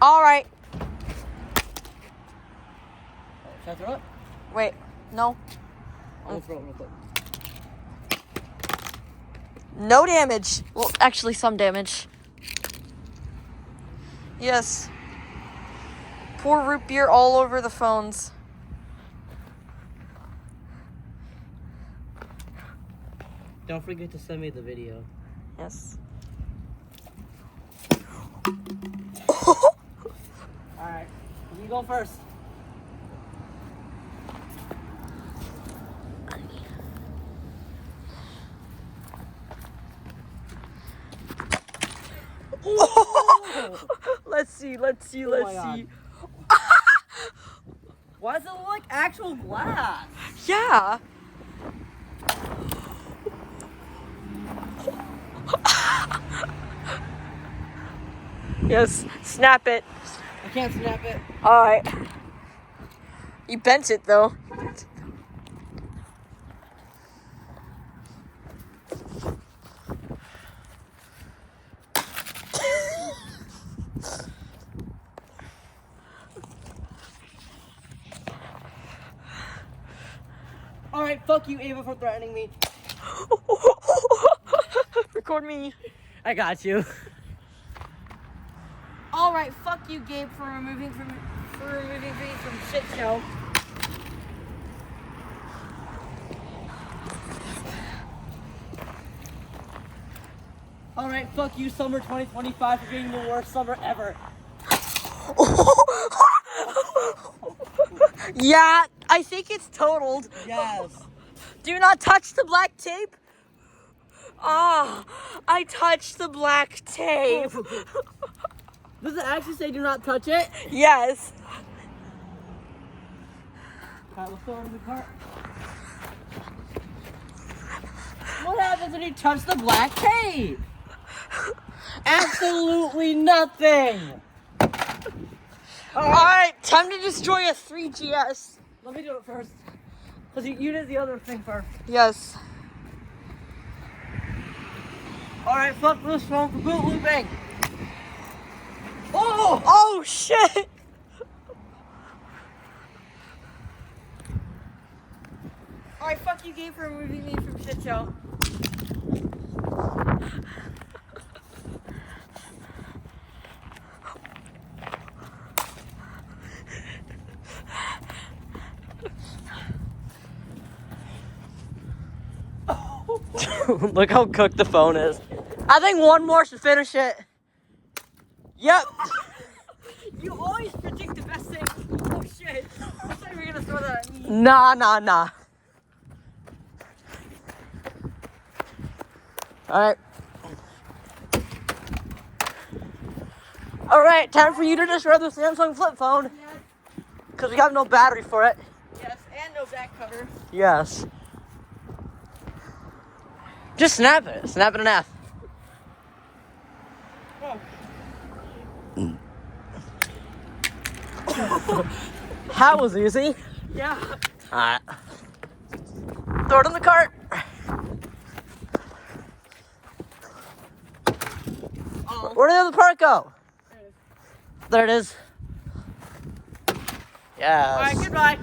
All right. Should I throw it? Wait. No. I'm gonna throw it real quick. No damage. Well, actually, some damage. Yes. Pour root beer all over the phones. Don't forget to send me the video. Yes. Alright, you go first. Let's see. Let's see. Let's see. Why does it look like actual glass? Yeah. Yes. Snap it. I can't snap it. All right. You bent it though. Alright, fuck you, Ava, for threatening me. Record me. I got you. Alright, fuck you, Gabe, for removing me from shit show. Alright, fuck you, summer 2025, for being the worst summer ever. Yeah, I think it's totaled. Yes. Do not touch the black tape. Ah, I touched the black tape. Does it actually say do not touch it? Yes. Alright, let's go into the cart. What happens when you touch the black tape? Absolutely nothing. Alright, time to destroy a 3GS. Let me do it first. Because you did the other thing first. Yes. Alright, fuck this phone for boot looping. Oh! Oh, shit. Alright, fuck you, Gabe, for removing me from shit show. Look how cooked the phone is. I think one more should finish it. Yep. You always predict the best thing. Oh shit. I thought you were gonna throw that at me. Nah. Alright, time for you to destroy the Samsung flip phone. Yes. Because we have no battery for it. Yes, and no back cover. Yes. Just snap it. Snap it in half. Oh. That was easy. Yeah. Alright. Throw it in the cart. Oh. Where did the other part go? There it is. Yes. Alright, goodbye.